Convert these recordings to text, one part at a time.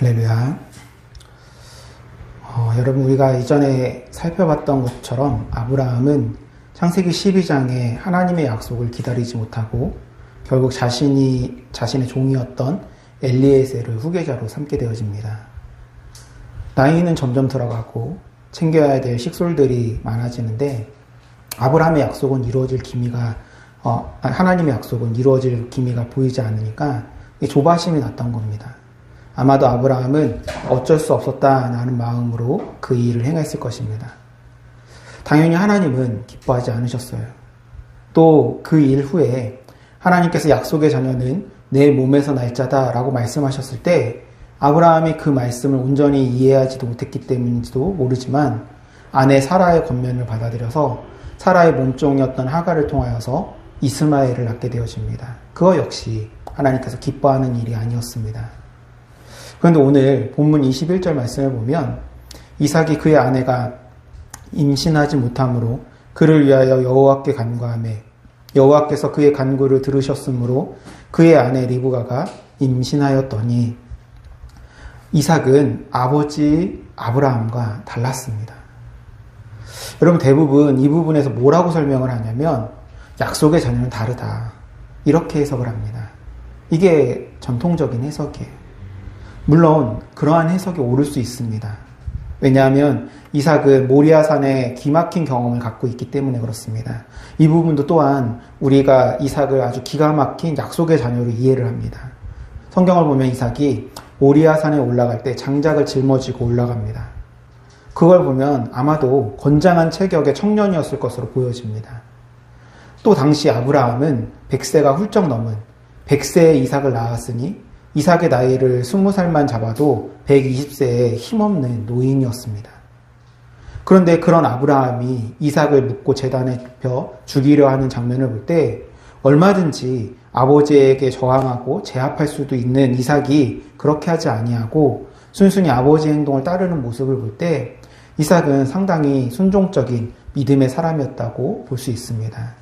할렐루야. 여러분, 우리가 이전에 살펴봤던 것처럼 아브라함은 창세기 12장에 하나님의 약속을 기다리지 못하고 결국 자신의 종이었던 엘리에셀을 후계자로 삼게 되어집니다. 나이는 점점 들어가고 챙겨야 될 식솔들이 많아지는데 아브라함의 약속은 하나님의 약속은 이루어질 기미가 보이지 않으니까 조바심이 났던 겁니다. 아마도 아브라함은 어쩔 수 없었다라는 마음으로 그 일을 행했을 것입니다. 당연히 하나님은 기뻐하지 않으셨어요. 또 그 일 후에 하나님께서 약속의 자녀는 내 몸에서 날 자다라고 말씀하셨을 때 아브라함이 그 말씀을 온전히 이해하지도 못했기 때문인지도 모르지만 아내 사라의 권면을 받아들여서 사라의 몸종이었던 하갈을 통하여서 이스마엘을 낳게 되어집니다. 그거 역시 하나님께서 기뻐하는 일이 아니었습니다. 그런데 오늘 본문 21절 말씀을 보면 이삭이 그의 아내가 임신하지 못함으로 그를 위하여 여호와께 간구하매 여호와께서 그의 간구를 들으셨으므로 그의 아내 리브가가 임신하였더니 이삭은 아버지 아브라함과 달랐습니다. 여러분, 대부분 이 부분에서 뭐라고 설명을 하냐면 약속의 자녀는 다르다, 이렇게 해석을 합니다. 이게 전통적인 해석이에요. 물론 그러한 해석이 옳을 수 있습니다. 왜냐하면 이삭은 모리아산에 기막힌 경험을 갖고 있기 때문에 그렇습니다. 이 부분도 또한 우리가 이삭을 아주 기가 막힌 약속의 자녀로 이해를 합니다. 성경을 보면 이삭이 모리아산에 올라갈 때 장작을 짊어지고 올라갑니다. 그걸 보면 아마도 건장한 체격의 청년이었을 것으로 보여집니다. 또 당시 아브라함은 100세가 훌쩍 넘은 100세의 이삭을 낳았으니 이삭의 나이를 20살만 잡아도 120세의 힘없는 노인이었습니다. 그런데 그런 아브라함이 이삭을 묻고 제단에 눕혀 죽이려 하는 장면을 볼 때 얼마든지 아버지에게 저항하고 제압할 수도 있는 이삭이 그렇게 하지 아니하고 순순히 아버지의 행동을 따르는 모습을 볼 때 이삭은 상당히 순종적인 믿음의 사람이었다고 볼 수 있습니다.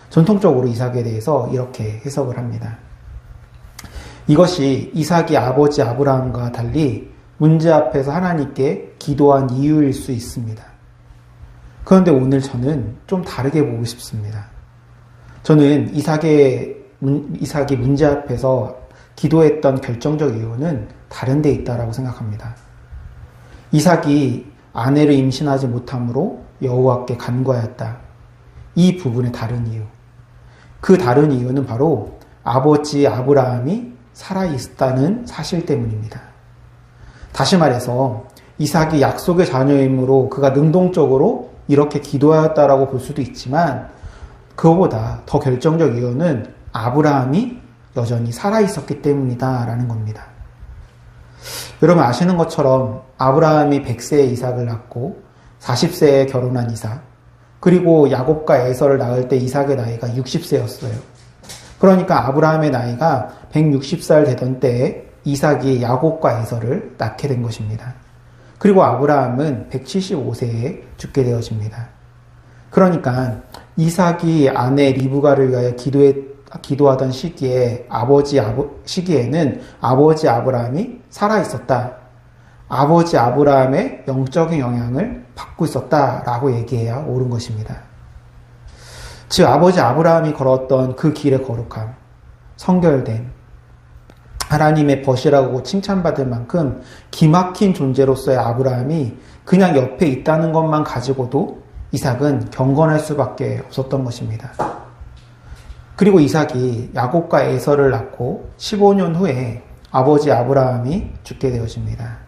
전통적으로 이삭에 대해서 이렇게 해석을 합니다. 이것이 이삭이 아버지 아브라함과 달리 문제 앞에서 하나님께 기도한 이유일 수 있습니다. 그런데 오늘 저는 좀 다르게 보고 싶습니다. 저는 이삭이 문제 앞에서 기도했던 결정적 이유는 다른 데 있다라고 생각합니다. 이삭이 아내를 임신하지 못함으로 여호와께 간구하였다. 이 부분의 다른 이유. 그 다른 이유는 바로 아버지 아브라함이 살아있다는 사실 때문입니다. 다시 말해서 이삭이 약속의 자녀이므로 그가 능동적으로 이렇게 기도하였다라고 볼 수도 있지만 그거보다 더 결정적 이유는 아브라함이 여전히 살아있었기 때문이다라는 겁니다. 여러분 아시는 것처럼 아브라함이 100세에 이삭을 낳고 40세에 결혼한 이삭, 그리고 야곱과 에서를 낳을 때 이삭의 나이가 60세였어요. 그러니까 아브라함의 나이가 160살 되던 때에 이삭이 야곱과 에서를 낳게 된 것입니다. 그리고 아브라함은 175세에 죽게 되어집니다. 그러니까 이삭이 아내 리브가를 위하여 기도하던 시기에는 아버지 아브라함이 살아있었다. 아버지 아브라함의 영적인 영향을 받고 있었다라고 얘기해야 옳은 것입니다. 즉 아버지 아브라함이 걸었던 그 길의 거룩함, 성결됨, 하나님의 벗이라고 칭찬받을 만큼 기막힌 존재로서의 아브라함이 그냥 옆에 있다는 것만 가지고도 이삭은 경건할 수밖에 없었던 것입니다. 그리고 이삭이 야곱과 에서를 낳고 15년 후에 아버지 아브라함이 죽게 되어집니다.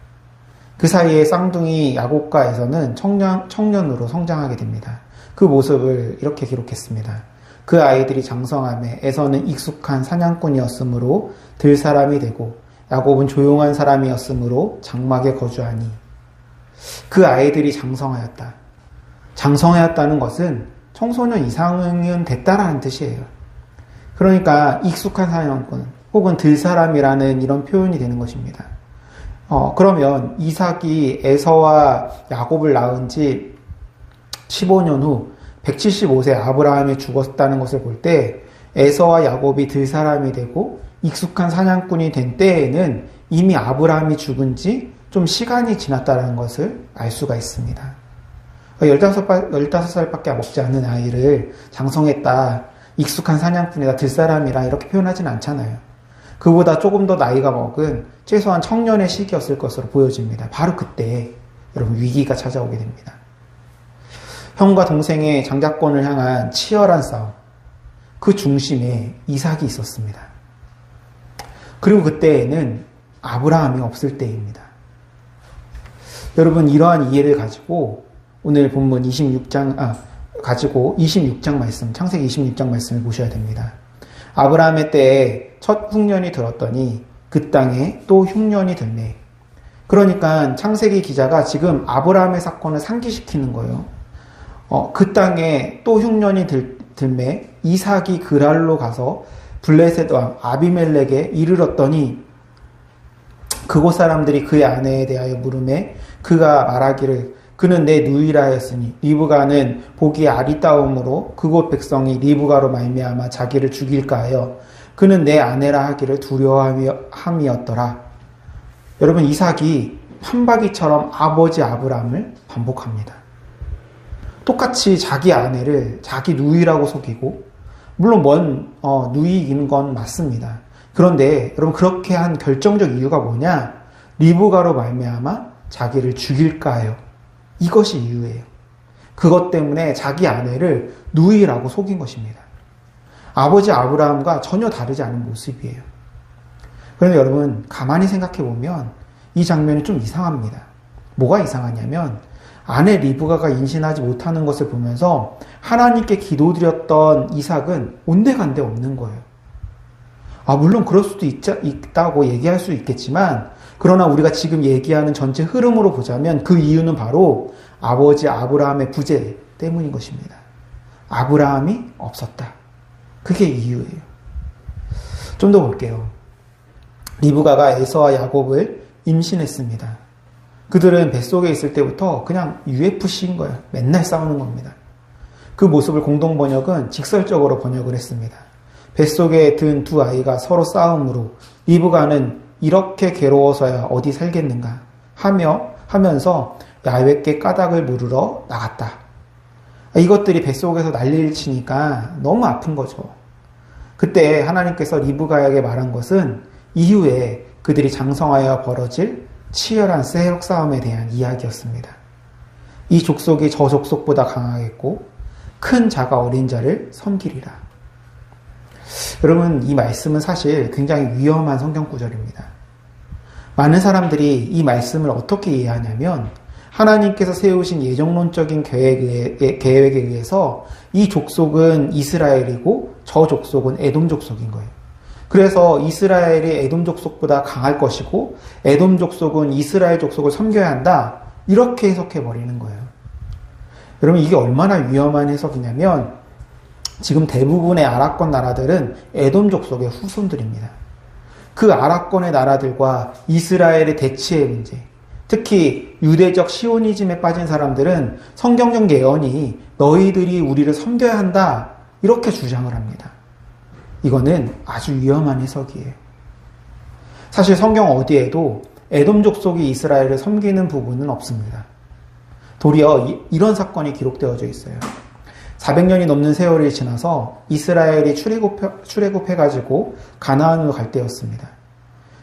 그 사이에 쌍둥이 야곱과 에서는 청년으로 성장하게 됩니다. 그 모습을 이렇게 기록했습니다. 그 아이들이 장성함에 에서는 익숙한 사냥꾼이었으므로 들 사람이 되고 야곱은 조용한 사람이었으므로 장막에 거주하니. 그 아이들이 장성하였다. 장성하였다는 것은 청소년 이상은 됐다라는 뜻이에요. 그러니까 익숙한 사냥꾼 혹은 들 사람이라는 이런 표현이 되는 것입니다. 그러면 이삭이 에서와 야곱을 낳은 지 15년 후 175세 아브라함이 죽었다는 것을 볼 때 에서와 야곱이 들 사람이 되고 익숙한 사냥꾼이 된 때에는 이미 아브라함이 죽은 지 좀 시간이 지났다는 것을 알 수가 있습니다. 15살밖에 먹지 않는 아이를 장성했다, 익숙한 사냥꾼이다, 들사람이라 이렇게 표현하진 않잖아요. 그보다 조금 더 나이가 먹은 최소한 청년의 시기였을 것으로 보여집니다. 바로 그때 여러분 위기가 찾아오게 됩니다. 형과 동생의 장자권을 향한 치열한 싸움, 그 중심에 이삭이 있었습니다. 그리고 그때에는 아브라함이 없을 때입니다. 여러분, 이러한 이해를 가지고 오늘 본문 26장 말씀, 창세기 26장 말씀을 보셔야 됩니다. 아브라함의 때에 첫 흉년이 들었더니 그 땅에 또 흉년이 들매. 그러니까 창세기 기자가 지금 아브라함의 사건을 상기시키는 거예요. 그 땅에 또 흉년이 들매 이삭이 그랄로 가서 블레셋 왕 아비멜렉에 이르렀더니 그곳 사람들이 그의 아내에 대하여 물으매 그가 말하기를 그는 내 누이라 하였으니 리브가는 보기에 아리따움으로 그곳 백성이 리브가로 말미암아 자기를 죽일까 하여 그는 내 아내라 하기를 두려워함이었더라. 여러분, 이삭이 판박이처럼 아버지 아브라함을 반복합니다. 똑같이 자기 아내를 자기 누이라고 속이고, 물론 누이인 건 맞습니다. 그런데 여러분, 그렇게 한 결정적 이유가 뭐냐? 리브가로 말미암아 자기를 죽일까 하여. 이것이 이유예요. 그것 때문에 자기 아내를 누이라고 속인 것입니다. 아버지 아브라함과 전혀 다르지 않은 모습이에요. 그런데 여러분, 가만히 생각해 보면 이 장면이 좀 이상합니다. 뭐가 이상하냐면 아내 리브가가 임신하지 못하는 것을 보면서 하나님께 기도드렸던 이삭은 온데간데 없는 거예요. 물론 그럴 수도 있다고 얘기할 수 있겠지만, 그러나 우리가 지금 얘기하는 전체 흐름으로 보자면 그 이유는 바로 아버지 아브라함의 부재 때문인 것입니다. 아브라함이 없었다. 그게 이유예요. 좀 더 볼게요. 리브가가 에서와 야곱을 임신했습니다. 그들은 뱃속에 있을 때부터 그냥 UFC인 거예요. 맨날 싸우는 겁니다. 그 모습을 공동번역은 직설적으로 번역을 했습니다. 뱃속에 든 두 아이가 서로 싸움으로 리브가는 이렇게 괴로워서야 어디 살겠는가 하면서 야훼께 까닭을 물으러 나갔다. 이것들이 뱃속에서 난리를 치니까 너무 아픈 거죠. 그때 하나님께서 리브가에게 말한 것은 이후에 그들이 장성하여 벌어질 치열한 세력 싸움에 대한 이야기였습니다. 이 족속이 저 족속보다 강하겠고 큰 자가 어린 자를 섬기리라. 여러분, 이 말씀은 사실 굉장히 위험한 성경 구절입니다. 많은 사람들이 이 말씀을 어떻게 이해하냐면 하나님께서 세우신 예정론적인 계획에 의해서 이 족속은 이스라엘이고 저 족속은 에돔 족속인 거예요. 그래서 이스라엘이 에돔 족속보다 강할 것이고 에돔 족속은 이스라엘 족속을 섬겨야 한다, 이렇게 해석해버리는 거예요. 여러분, 이게 얼마나 위험한 해석이냐면 지금 대부분의 아랍권 나라들은 에돔 족속의 후손들입니다. 그 아랍권의 나라들과 이스라엘의 대치의 문제, 특히 유대적 시오니즘에 빠진 사람들은 성경적 예언이 너희들이 우리를 섬겨야 한다, 이렇게 주장을 합니다. 이거는 아주 위험한 해석이에요. 사실 성경 어디에도 에돔 족속이 이스라엘을 섬기는 부분은 없습니다. 도리어 이런 사건이 기록되어져 있어요. 400년이 넘는 세월이 지나서 이스라엘이 출애굽해가지고 가나안으로 갈 때였습니다.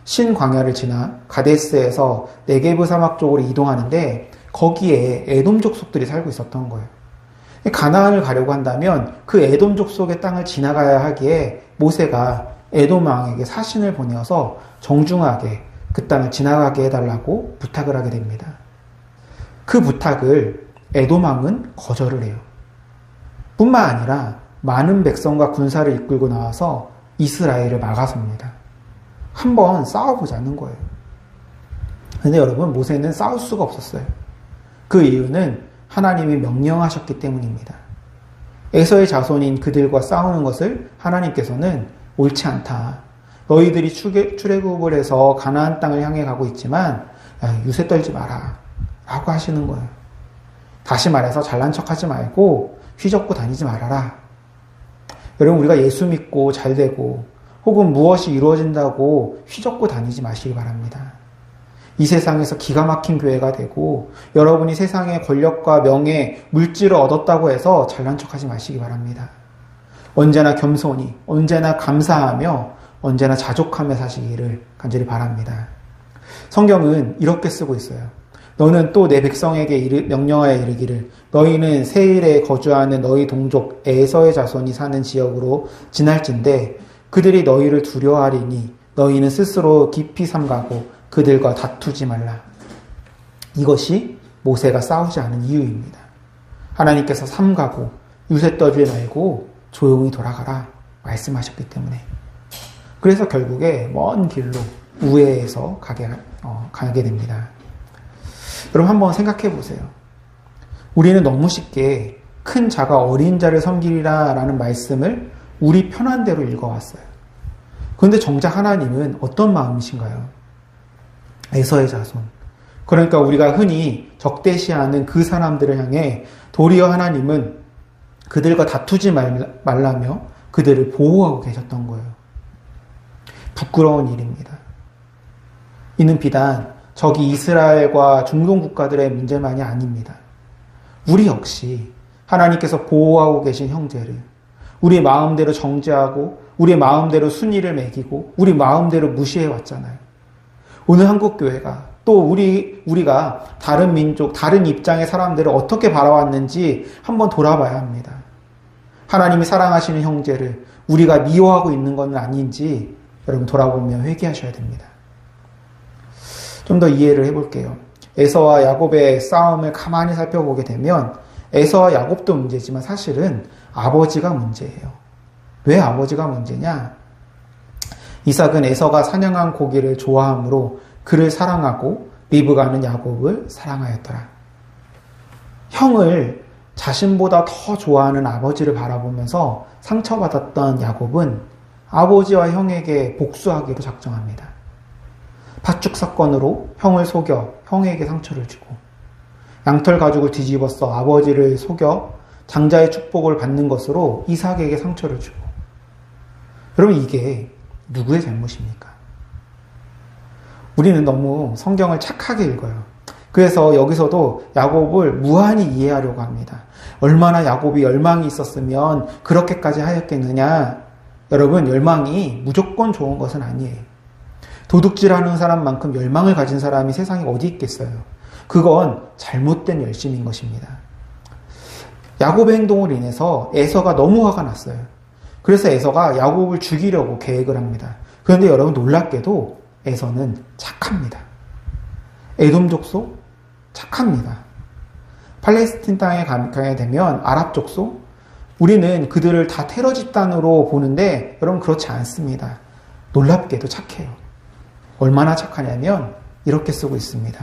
신광야를 지나 가데스에서 네게브 사막 쪽으로 이동하는데 거기에 에돔 족속들이 살고 있었던 거예요. 가나안을 가려고 한다면 그 에돔 족속의 땅을 지나가야 하기에 모세가 에돔 왕에게 사신을 보내어서 정중하게 그 땅을 지나가게 해달라고 부탁을 하게 됩니다. 그 부탁을 에돔 왕은 거절을 해요. 뿐만 아니라 많은 백성과 군사를 이끌고 나와서 이스라엘을 막아섭니다. 한번 싸워보자는 거예요. 근데 여러분, 모세는 싸울 수가 없었어요. 그 이유는 하나님이 명령하셨기 때문입니다. 에서의 자손인 그들과 싸우는 것을 하나님께서는 옳지 않다. 너희들이 출애굽을 해서 가나안 땅을 향해 가고 있지만 유세 떨지 마라 라고 하시는 거예요. 다시 말해서 잘난 척하지 말고 휘젓고 다니지 말아라. 여러분, 우리가 예수 믿고 잘 되고 혹은 무엇이 이루어진다고 휘젓고 다니지 마시기 바랍니다. 이 세상에서 기가 막힌 교회가 되고 여러분이 세상의 권력과 명예, 물질을 얻었다고 해서 잘난 척하지 마시기 바랍니다. 언제나 겸손히, 언제나 감사하며 언제나 자족하며 사시기를 간절히 바랍니다. 성경은 이렇게 쓰고 있어요. 너는 또 내 백성에게 명령하여 이르기를 너희는 세일에 거주하는 너희 동족 에서의 자손이 사는 지역으로 지날진대 그들이 너희를 두려워하리니 너희는 스스로 깊이 삼가고 그들과 다투지 말라. 이것이 모세가 싸우지 않은 이유입니다. 하나님께서 삼가고 유세 떠지 말고 조용히 돌아가라 말씀하셨기 때문에. 그래서 결국에 먼 길로 우회해서 가게 됩니다. 여러분 한번 생각해 보세요. 우리는 너무 쉽게 큰 자가 어린 자를 섬기리라 라는 말씀을 우리 편한 대로 읽어왔어요. 그런데 정작 하나님은 어떤 마음이신가요? 에서의 자손. 그러니까 우리가 흔히 적대시하는 그 사람들을 향해 도리어 하나님은 그들과 다투지 말라며 그들을 보호하고 계셨던 거예요. 부끄러운 일입니다. 이는 비단 저기 이스라엘과 중동 국가들의 문제만이 아닙니다. 우리 역시 하나님께서 보호하고 계신 형제를 우리 마음대로 정죄하고 우리 마음대로 순위를 매기고 우리 마음대로 무시해 왔잖아요. 오늘 한국교회가 또 우리가 다른 민족, 다른 입장의 사람들을 어떻게 바라왔는지 한번 돌아봐야 합니다. 하나님이 사랑하시는 형제를 우리가 미워하고 있는 건 아닌지 여러분 돌아보며 회개하셔야 됩니다. 좀 더 이해를 해볼게요. 에서와 야곱의 싸움을 가만히 살펴보게 되면 에서와 야곱도 문제지만 사실은 아버지가 문제예요. 왜 아버지가 문제냐? 이삭은 에서가 사냥한 고기를 좋아하므로 그를 사랑하고 리브가는 야곱을 사랑하였더라. 형을 자신보다 더 좋아하는 아버지를 바라보면서 상처받았던 야곱은 아버지와 형에게 복수하기로 작정합니다. 팥죽 사건으로 형을 속여 형에게 상처를 주고 양털 가죽을 뒤집어서 아버지를 속여 장자의 축복을 받는 것으로 이삭에게 상처를 주고. 여러분 이게 누구의 잘못입니까? 우리는 너무 성경을 착하게 읽어요. 그래서 여기서도 야곱을 무한히 이해하려고 합니다. 얼마나 야곱이 열망이 있었으면 그렇게까지 하였겠느냐. 여러분 열망이 무조건 좋은 것은 아니에요. 도둑질하는 사람만큼 열망을 가진 사람이 세상에 어디 있겠어요. 그건 잘못된 열심인 것입니다. 야곱의 행동을 인해서 에서가 너무 화가 났어요. 그래서 에서가 야곱을 죽이려고 계획을 합니다. 그런데 여러분 놀랍게도 에서는 착합니다. 에돔 족속 착합니다. 팔레스틴 땅에 가게 되면 아랍 족속 우리는 그들을 다 테러 집단으로 보는데 여러분 그렇지 않습니다. 놀랍게도 착해요. 얼마나 착하냐면 이렇게 쓰고 있습니다.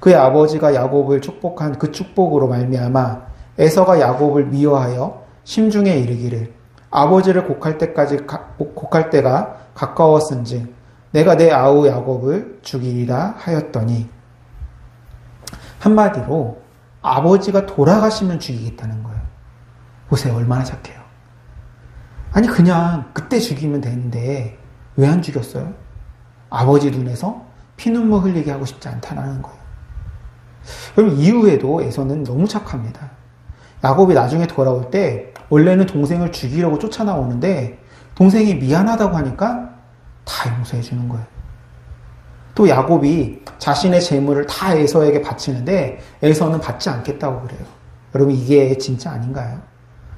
그의 아버지가 야곱을 축복한 그 축복으로 말미암아 에서가 야곱을 미워하여 심중에 이르기를 아버지를 곡할 때가 가까웠은즉 내가 내 아우 야곱을 죽이리라 하였더니 한마디로 아버지가 돌아가시면 죽이겠다는 거예요. 보세요. 얼마나 착해요. 아니 그냥 그때 죽이면 되는데 왜 안 죽였어요? 아버지 눈에서 피눈물 흘리게 하고 싶지 않다는 거예요. 그럼 이후에도 에서는 너무 착합니다. 야곱이 나중에 돌아올 때 원래는 동생을 죽이려고 쫓아나오는데 동생이 미안하다고 하니까 다 용서해 주는 거예요. 또 야곱이 자신의 재물을 다 에서에게 바치는데 에서는 받지 않겠다고 그래요. 여러분 이게 진짜 아닌가요?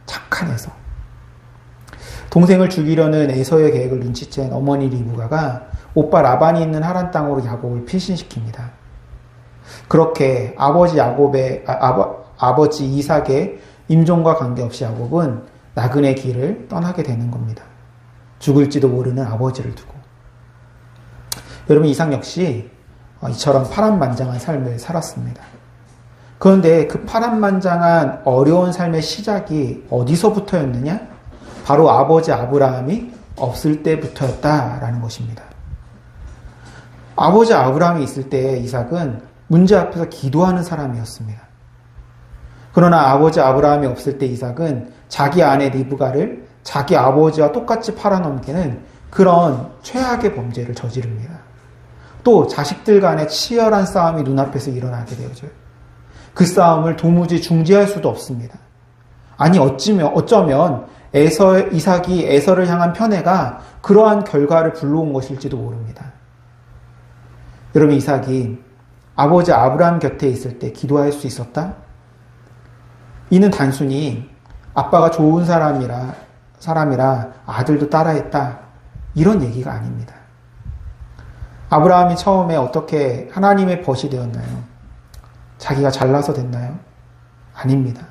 착한 에서. 동생을 죽이려는 에서의 계획을 눈치챈 어머니 리브가가 오빠 라반이 있는 하란 땅으로 야곱을 피신시킵니다. 그렇게 아버지 이삭의 임종과 관계없이 야곱은 나그네 길을 떠나게 되는 겁니다. 죽을지도 모르는 아버지를 두고. 여러분 이삭 역시 이처럼 파란만장한 삶을 살았습니다. 그런데 그 파란만장한 어려운 삶의 시작이 어디서부터였느냐? 바로 아버지 아브라함이 없을 때부터였다라는 것입니다. 아버지 아브라함이 있을 때 이삭은 문제 앞에서 기도하는 사람이었습니다. 그러나 아버지 아브라함이 없을 때 이삭은 자기 아내 리브가를 자기 아버지와 똑같이 팔아넘기는 그런 최악의 범죄를 저지릅니다. 또 자식들 간의 치열한 싸움이 눈앞에서 일어나게 되어져요. 그 싸움을 도무지 중지할 수도 없습니다. 아니 어쩌면 이삭이 에서를 향한 편애가 그러한 결과를 불러온 것일지도 모릅니다. 여러분, 이삭이 아버지 아브라함 곁에 있을 때 기도할 수 있었다? 이는 단순히 아빠가 좋은 사람이라 아들도 따라했다, 이런 얘기가 아닙니다. 아브라함이 처음에 어떻게 하나님의 벗이 되었나요? 자기가 잘나서 됐나요? 아닙니다.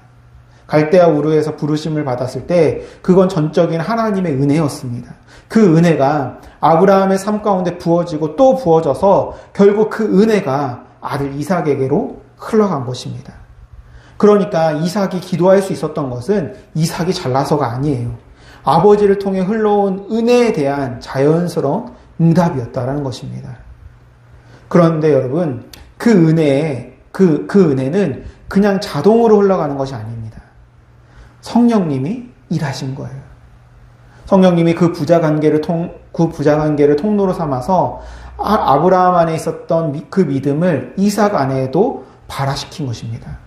갈대아 우르에서 부르심을 받았을 때 그건 전적인 하나님의 은혜였습니다. 그 은혜가 아브라함의 삶 가운데 부어지고 또 부어져서 결국 그 은혜가 아들 이삭에게로 흘러간 것입니다. 그러니까 이삭이 기도할 수 있었던 것은 이삭이 잘나서가 아니에요. 아버지를 통해 흘러온 은혜에 대한 자연스러운 응답이었다라는 것입니다. 그런데 여러분, 그 은혜는 그냥 자동으로 흘러가는 것이 아닙니다. 성령님이 일하신 거예요. 성령님이 그 부자 관계를 통로로 삼아서 아브라함 안에 있었던 그 믿음을 이삭 안에도 발화시킨 것입니다.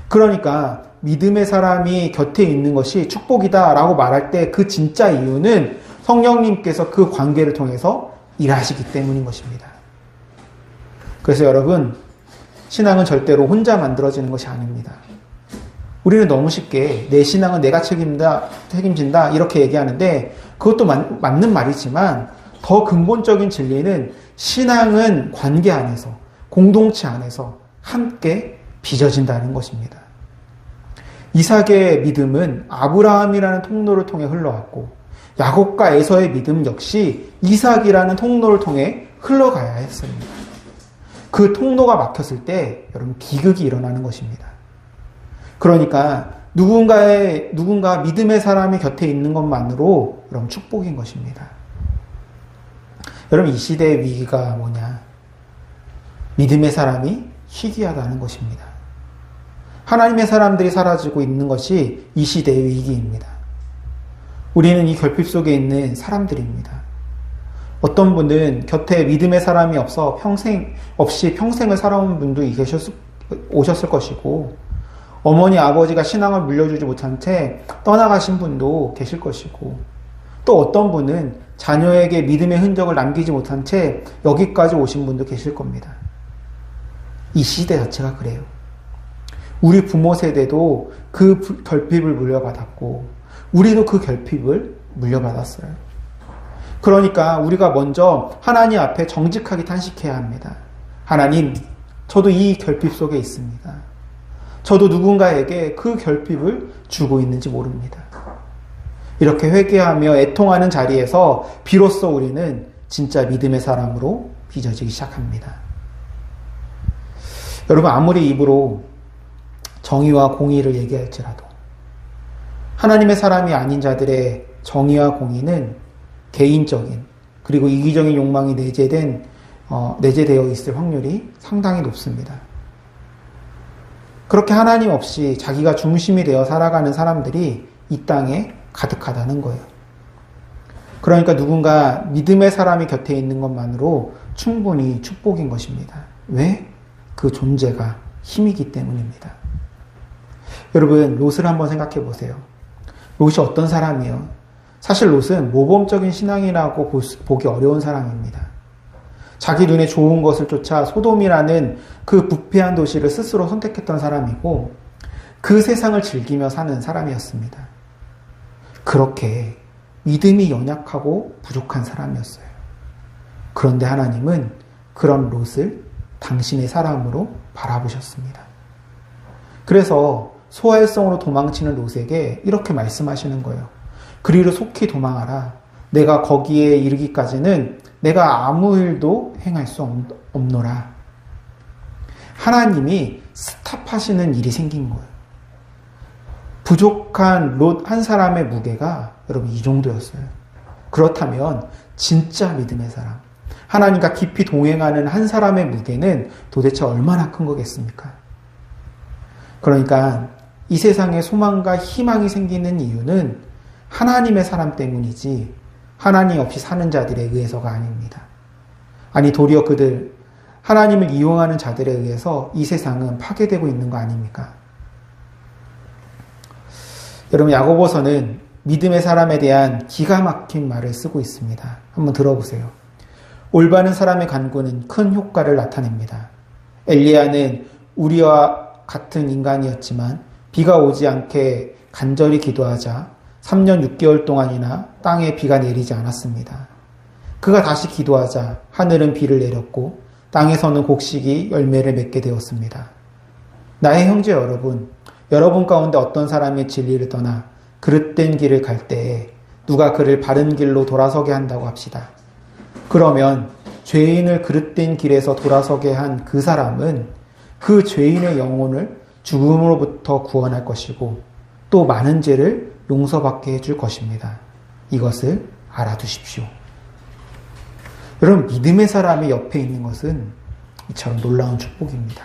그러니까 믿음의 사람이 곁에 있는 것이 축복이다라고 말할 때 그 진짜 이유는 성령님께서 그 관계를 통해서 일하시기 때문인 것입니다. 그래서 여러분, 신앙은 절대로 혼자 만들어지는 것이 아닙니다. 우리는 너무 쉽게 내 신앙은 내가 책임진다 이렇게 얘기하는데, 그것도 맞는 말이지만 더 근본적인 진리는 신앙은 관계 안에서, 공동체 안에서 함께 빚어진다는 것입니다. 이삭의 믿음은 아브라함이라는 통로를 통해 흘러왔고, 야곱과 에서의 믿음 역시 이삭이라는 통로를 통해 흘러가야 했습니다. 그 통로가 막혔을 때 여러분, 비극이 일어나는 것입니다. 그러니까 누군가 믿음의 사람이 곁에 있는 것만으로 여러분 축복인 것입니다. 여러분, 이 시대의 위기가 뭐냐? 믿음의 사람이 희귀하다는 것입니다. 하나님의 사람들이 사라지고 있는 것이 이 시대의 위기입니다. 우리는 이 결핍 속에 있는 사람들입니다. 어떤 분은 곁에 믿음의 사람이 없이 평생을 살아온 분도 오셨을 것이고, 어머니 아버지가 신앙을 물려주지 못한 채 떠나가신 분도 계실 것이고, 또 어떤 분은 자녀에게 믿음의 흔적을 남기지 못한 채 여기까지 오신 분도 계실 겁니다. 이 시대 자체가 그래요. 우리 부모 세대도 그 결핍을 물려받았고, 우리도 그 결핍을 물려받았어요. 그러니까 우리가 먼저 하나님 앞에 정직하게 탄식해야 합니다. 하나님, 저도 이 결핍 속에 있습니다. 저도 누군가에게 그 결핍을 주고 있는지 모릅니다. 이렇게 회개하며 애통하는 자리에서 비로소 우리는 진짜 믿음의 사람으로 빚어지기 시작합니다. 여러분, 아무리 입으로 정의와 공의를 얘기할지라도 하나님의 사람이 아닌 자들의 정의와 공의는 개인적인, 그리고 이기적인 욕망이 내재되어 있을 확률이 상당히 높습니다. 그렇게 하나님 없이 자기가 중심이 되어 살아가는 사람들이 이 땅에 가득하다는 거예요. 그러니까 누군가 믿음의 사람이 곁에 있는 것만으로 충분히 축복인 것입니다. 왜? 그 존재가 힘이기 때문입니다. 여러분, 롯을 한번 생각해 보세요. 롯이 어떤 사람이에요? 사실 롯은 모범적인 신앙이라고 보기 어려운 사람입니다. 자기 눈에 좋은 것을 쫓아 소돔이라는 그 부패한 도시를 스스로 선택했던 사람이고, 그 세상을 즐기며 사는 사람이었습니다. 그렇게 믿음이 연약하고 부족한 사람이었어요. 그런데 하나님은 그런 롯을 당신의 사람으로 바라보셨습니다. 그래서 소활성으로 도망치는 롯에게 이렇게 말씀하시는 거예요. 그리로 속히 도망하라. 내가 거기에 이르기까지는 내가 아무 일도 행할 수 없노라. 하나님이 스탑하시는 일이 생긴 거예요. 부족한 롯 한 사람의 무게가 여러분 이 정도였어요. 그렇다면 진짜 믿음의 사람, 하나님과 깊이 동행하는 한 사람의 무게는 도대체 얼마나 큰 거겠습니까? 그러니까 이 세상에 소망과 희망이 생기는 이유는 하나님의 사람 때문이지 하나님 없이 사는 자들에 의해서가 아닙니다. 아니 도리어 그들 하나님을 이용하는 자들에 의해서 이 세상은 파괴되고 있는 거 아닙니까? 여러분 야고보서는 믿음의 사람에 대한 기가 막힌 말을 쓰고 있습니다. 한번 들어보세요. 올바른 사람의 간구는 큰 효과를 나타냅니다. 엘리야는 우리와 같은 인간이었지만 비가 오지 않게 간절히 기도하자 3년 6개월 동안이나 땅에 비가 내리지 않았습니다. 그가 다시 기도하자 하늘은 비를 내렸고 땅에서는 곡식이 열매를 맺게 되었습니다. 나의 형제 여러분, 여러분 가운데 어떤 사람이 진리를 떠나 그릇된 길을 갈 때에 누가 그를 바른 길로 돌아서게 한다고 합시다. 그러면 죄인을 그릇된 길에서 돌아서게 한 그 사람은 그 죄인의 영혼을 죽음으로부터 구원할 것이고 또 많은 죄를 용서받게 해줄 것입니다. 이것을 알아두십시오. 여러분 믿음의 사람이 옆에 있는 것은 이처럼 놀라운 축복입니다.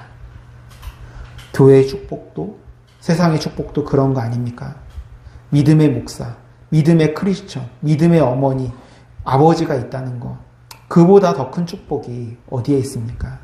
교회의 축복도 세상의 축복도 그런 거 아닙니까? 믿음의 목사, 믿음의 크리스천, 믿음의 어머니, 아버지가 있다는 것. 그보다 더 큰 축복이 어디에 있습니까?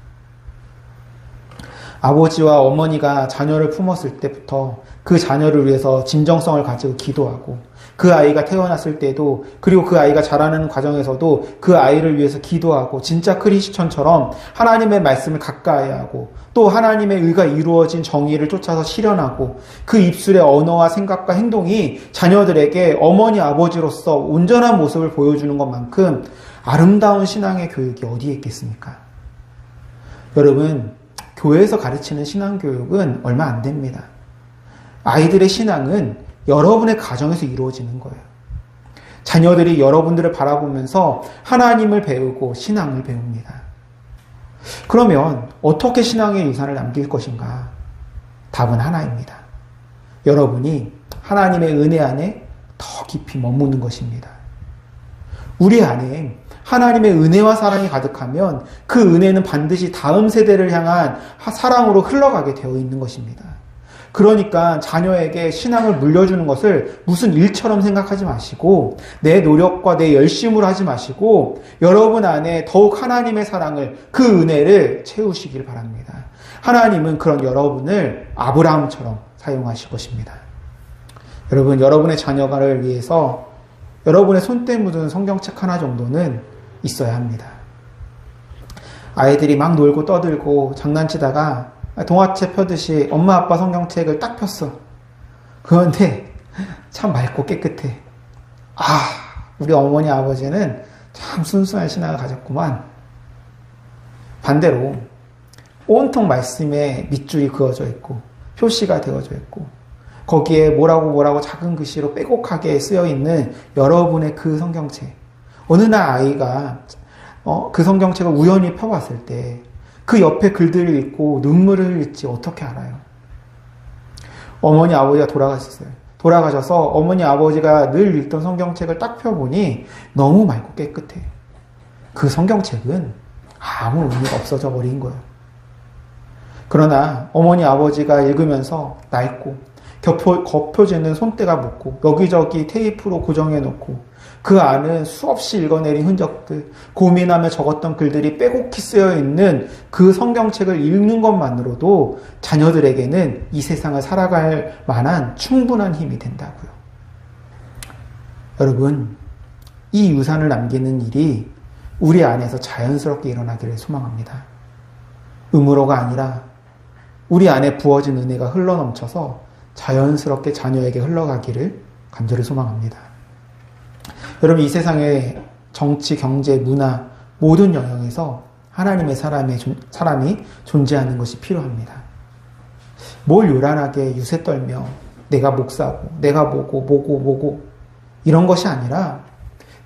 아버지와 어머니가 자녀를 품었을 때부터 그 자녀를 위해서 진정성을 가지고 기도하고 그 아이가 태어났을 때도 그리고 그 아이가 자라는 과정에서도 그 아이를 위해서 기도하고 진짜 크리스천처럼 하나님의 말씀을 가까이 하고 또 하나님의 의가 이루어진 정의를 쫓아서 실현하고 그 입술의 언어와 생각과 행동이 자녀들에게 어머니 아버지로서 온전한 모습을 보여주는 것만큼 아름다운 신앙의 교육이 어디에 있겠습니까? 여러분 교회에서 가르치는 신앙교육은 얼마 안 됩니다. 아이들의 신앙은 여러분의 가정에서 이루어지는 거예요. 자녀들이 여러분들을 바라보면서 하나님을 배우고 신앙을 배웁니다. 그러면 어떻게 신앙의 유산을 남길 것인가? 답은 하나입니다. 여러분이 하나님의 은혜 안에 더 깊이 머무는 것입니다. 우리 안에 하나님의 은혜와 사랑이 가득하면 그 은혜는 반드시 다음 세대를 향한 사랑으로 흘러가게 되어 있는 것입니다. 그러니까 자녀에게 신앙을 물려주는 것을 무슨 일처럼 생각하지 마시고 내 노력과 내 열심으로 하지 마시고 여러분 안에 더욱 하나님의 사랑을 그 은혜를 채우시길 바랍니다. 하나님은 그런 여러분을 아브라함처럼 사용하실 것입니다. 여러분 여러분의 자녀가를 위해서 여러분의 손때 묻은 성경책 하나 정도는 있어야 합니다. 아이들이 막 놀고 떠들고 장난치다가 동화책 펴듯이 엄마 아빠 성경책을 딱 폈어. 그런데 참 맑고 깨끗해. 우리 어머니 아버지는 참 순수한 신앙을 가졌구만. 반대로 온통 말씀에 밑줄이 그어져 있고 표시가 되어져 있고 거기에 뭐라고 작은 글씨로 빼곡하게 쓰여 있는 여러분의 그 성경책. 어느 날 아이가 그 성경책을 우연히 펴봤을 때 그 옆에 글들을 읽고 눈물을 흘릴지 어떻게 알아요? 어머니 아버지가 돌아가셨어요. 돌아가셔서 어머니 아버지가 늘 읽던 성경책을 딱 펴보니 너무 맑고 깨끗해. 그 성경책은 아무 의미가 없어져 버린 거예요. 그러나 어머니 아버지가 읽으면서 낡고 겉표지는 손때가 묻고 여기저기 테이프로 고정해 놓고 그 안은 수없이 읽어내린 흔적들, 고민하며 적었던 글들이 빼곡히 쓰여 있는 그 성경책을 읽는 것만으로도 자녀들에게는 이 세상을 살아갈 만한 충분한 힘이 된다고요. 여러분, 이 유산을 남기는 일이 우리 안에서 자연스럽게 일어나기를 소망합니다. 의무로가 아니라 우리 안에 부어진 은혜가 흘러넘쳐서 자연스럽게 자녀에게 흘러가기를 간절히 소망합니다. 여러분 이 세상의 정치, 경제, 문화 모든 영역에서 하나님의 사람이 존재하는 것이 필요합니다. 뭘 요란하게 유세 떨며 내가 목사고 내가 뭐고 이런 것이 아니라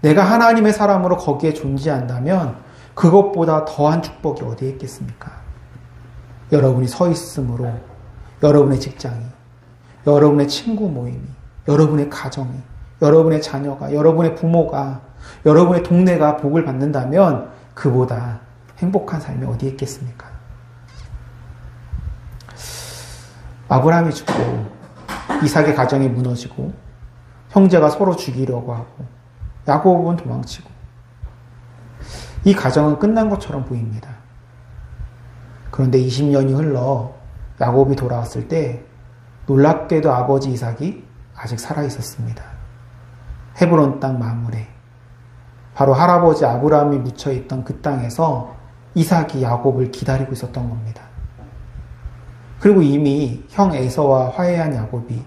내가 하나님의 사람으로 거기에 존재한다면 그것보다 더한 축복이 어디에 있겠습니까? 여러분이 서 있음으로 여러분의 직장이, 여러분의 친구 모임이, 여러분의 가정이, 여러분의 자녀가, 여러분의 부모가, 여러분의 동네가 복을 받는다면 그보다 행복한 삶이 어디에 있겠습니까? 아브라함이 죽고 이삭의 가정이 무너지고 형제가 서로 죽이려고 하고 야곱은 도망치고. 이 가정은 끝난 것처럼 보입니다. 그런데 20년이 흘러 야곱이 돌아왔을 때 놀랍게도 아버지 이삭이 아직 살아 있었습니다. 헤브론 땅 마므레, 바로 할아버지 아브라함이 묻혀있던 그 땅에서 이삭이 야곱을 기다리고 있었던 겁니다. 그리고 이미 형 에서와 화해한 야곱이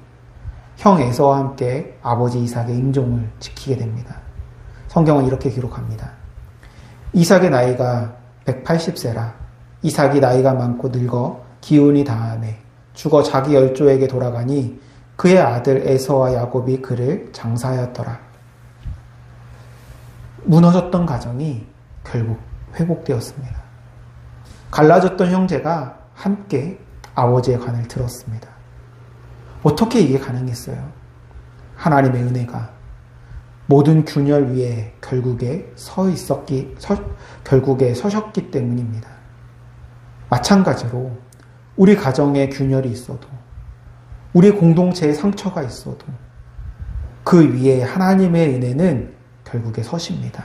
형 에서와 함께 아버지 이삭의 임종을 지키게 됩니다. 성경은 이렇게 기록합니다. 이삭의 나이가 180세라. 이삭이 나이가 많고 늙어 기운이 다하매 죽어 자기 열조에게 돌아가니 그의 아들 에서와 야곱이 그를 장사하였더라. 무너졌던 가정이 결국 회복되었습니다. 갈라졌던 형제가 함께 아버지의 관을 들었습니다. 어떻게 이게 가능했어요? 하나님의 은혜가 모든 균열 위에 결국에 서셨기 때문입니다. 마찬가지로 우리 가정에 균열이 있어도, 우리 공동체에 상처가 있어도 그 위에 하나님의 은혜는 결국에 서십니다.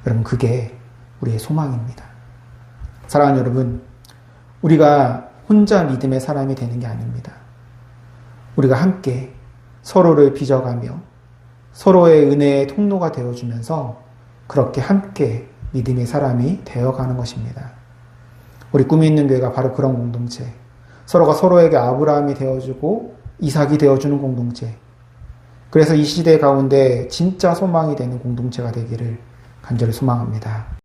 여러분, 그게 우리의 소망입니다. 사랑하는 여러분, 우리가 혼자 믿음의 사람이 되는 게 아닙니다. 우리가 함께 서로를 빚어가며 서로의 은혜의 통로가 되어주면서 그렇게 함께 믿음의 사람이 되어가는 것입니다. 우리 꿈이 있는 교회가 바로 그런 공동체, 서로가 서로에게 아브라함이 되어주고 이삭이 되어주는 공동체, 그래서 이 시대 가운데 진짜 소망이 되는 공동체가 되기를 간절히 소망합니다.